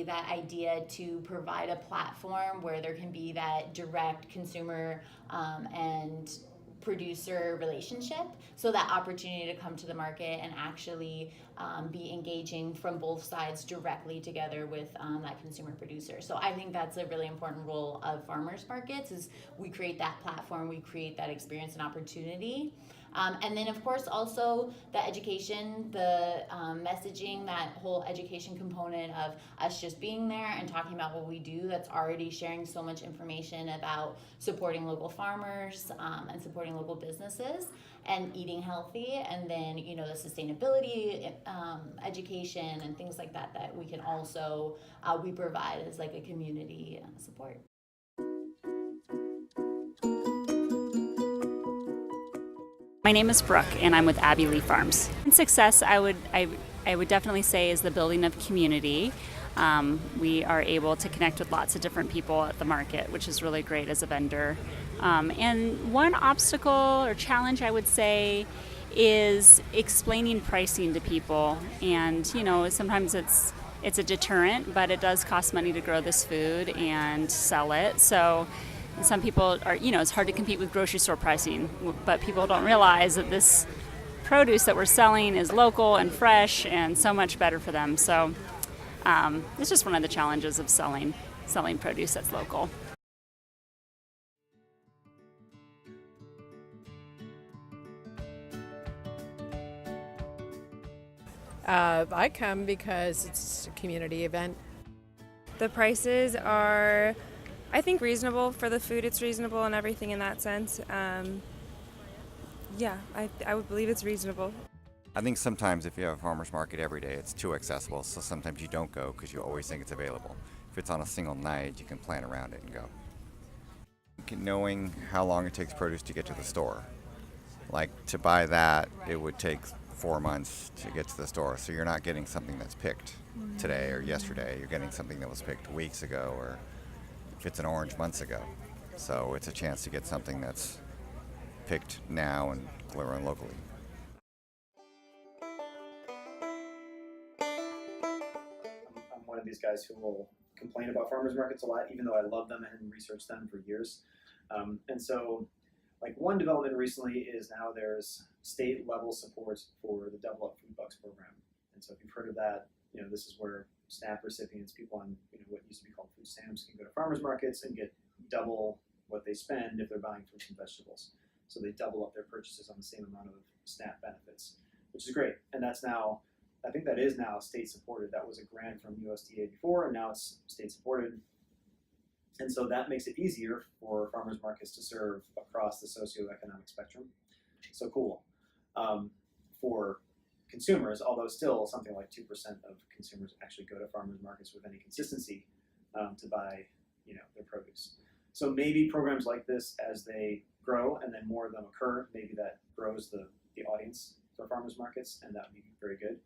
That idea to provide a platform where there can be that direct consumer and producer relationship, so that opportunity to come to the market and actually be engaging from both sides directly together with that consumer producer. So I think that's a really important role of farmers markets, is we create that platform, we create that experience and opportunity. And then, of course, also the education, the messaging, that whole education component of us just being there and talking about what we do, that's already sharing so much information about supporting local farmers and supporting local businesses and eating healthy. And then, you know, the sustainability education and things like that, that we can also, we provide as like a community support. My name is Brooke, and I'm with Abbey Lee Farms. And success, I would definitely say, is the building of community. We are able to connect with lots of different people at the market, which is really great as a vendor. And one obstacle or challenge, I would say, is explaining pricing to people. And, you know, sometimes it's a deterrent, but it does cost money to grow this food and sell it. So some people are, you know, it's hard to compete with grocery store pricing, but people don't realize that this produce that we're selling is local and fresh and so much better for them. So it's just one of the challenges of selling produce that's local. I come because it's a community event. The prices are, I think, reasonable for the food. It's reasonable and everything in that sense. Yeah, I would believe it's reasonable. I think sometimes if you have a farmer's market every day, it's too accessible, so sometimes you don't go because you always think it's available. If it's on a single night, you can plan around it and go. Knowing how long it takes produce to get to the store. Like, to buy that, it would take 4 months to get to the store, so you're not getting something that's picked today or yesterday. You're getting something that was picked weeks ago, or if it's an orange, months ago. So it's a chance to get something that's picked now and grown locally. I'm one of these guys who will complain about farmers markets a lot, even though I love them and researched them for years. And so, like, one development recently is now there's state level support for the Double Up Food Bucks program. And so if you've heard of that, you know, this is where SNAP recipients, people on, you know, what used to be called food stamps, can go to farmers markets and get double what they spend if they're buying fruits and vegetables. So they double up their purchases on the same amount of SNAP benefits, which is great. And that's now, I think that is now state supported. That was a grant from USDA before, and now it's state supported. And so that makes it easier for farmers markets to serve across the socioeconomic spectrum. So cool. For consumers, although still something like 2% of consumers actually go to farmers markets with any consistency to buy, you know, their produce. So maybe programs like this, as they grow and then more of them occur, maybe that grows the audience for farmers markets, and that would be very good.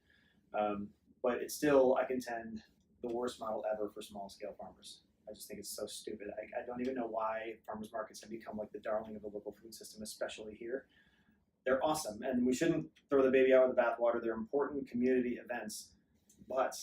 But it's still, I contend, the worst model ever for small scale farmers. I just think it's so stupid. I don't even know why farmers markets have become like the darling of the local food system, especially here. They're awesome, and we shouldn't throw the baby out with the bathwater. They're important community events, but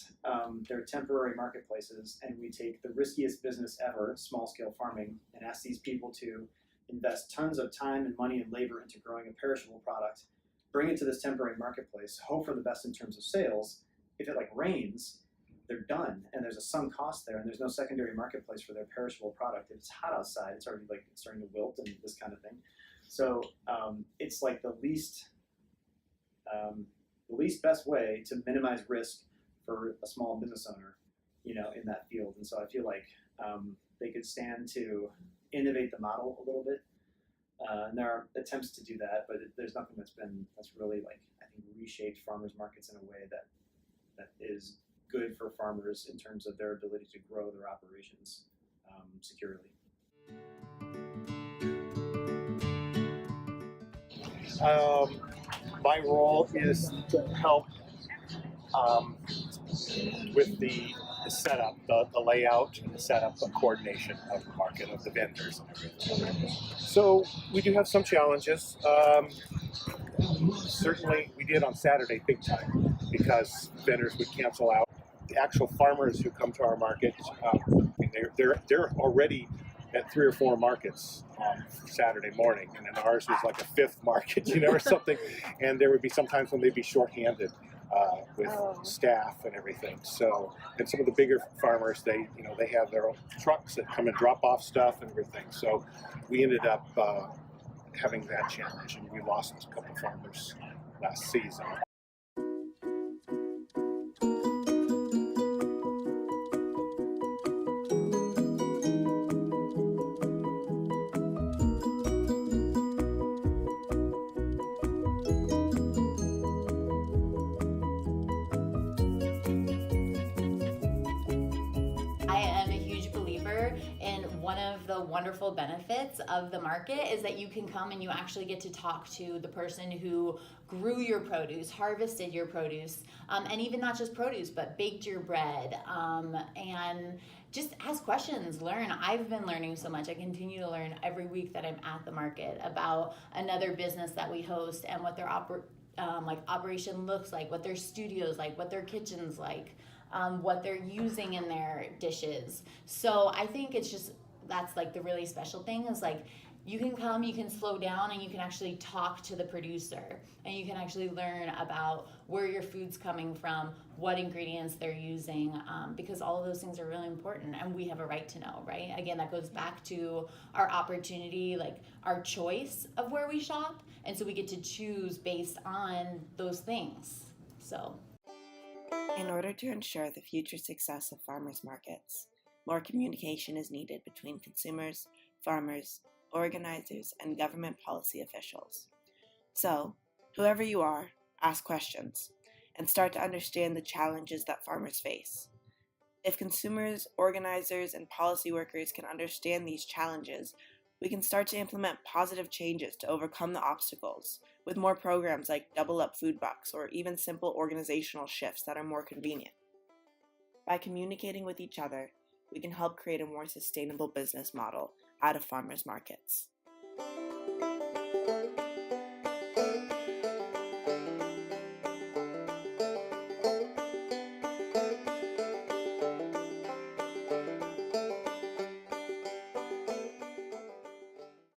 they're temporary marketplaces, and we take the riskiest business ever, small-scale farming, and ask these people to invest tons of time and money and labor into growing a perishable product, bring it to this temporary marketplace, hope for the best in terms of sales. If it like rains, they're done, and there's a sunk cost there, and there's no secondary marketplace for their perishable product. If it's hot outside, it's already like starting to wilt and this kind of thing. So it's like the least best way to minimize risk for a small business owner, you know, in that field. And so I feel like they could stand to innovate the model a little bit. And there are attempts to do that, but there's nothing that's really, like, I think, reshaped farmers markets in a way that that is good for farmers in terms of their ability to grow their operations securely. My role is to help with the setup, the layout, and the setup, the coordination of the market, of the vendors and everything. So we do have some challenges. Certainly, we did on Saturday big time because vendors would cancel out. The actual farmers who come to our market, they're already at 3 or 4 markets for Saturday morning, and then ours was like a 5th market, or something. And there would be sometimes when they'd be shorthanded with staff and everything. So, and some of the bigger farmers, they have their own trucks that come and drop off stuff and everything. So, we ended up having that challenge, and we lost a couple farmers last season. I am a huge believer in one of the wonderful benefits of the market is that you can come and you actually get to talk to the person who grew your produce, harvested your produce, and even not just produce, but baked your bread, and just ask questions, learn. I've been learning so much. I continue to learn every week that I'm at the market about another business that we host and what their operation looks like, what their studio's like, what their kitchen's like. What they're using in their dishes. So I think that's like the really special thing is like you can come, you can slow down, and you can actually talk to the producer, and you can actually learn about where your food's coming from, what ingredients they're using, because all of those things are really important, and we have a right to know, right? Again, that goes back to our opportunity, like our choice of where we shop, and so we get to choose based on those things. So. In order to ensure the future success of farmers markets, more communication is needed between consumers, farmers, organizers, and government policy officials. So, whoever you are, ask questions and start to understand the challenges that farmers face. If consumers, organizers, and policy workers can understand these challenges, we can start to implement positive changes to overcome the obstacles with more programs like Double Up Food Bucks or even simple organizational shifts that are more convenient. By communicating with each other, we can help create a more sustainable business model out of farmers markets.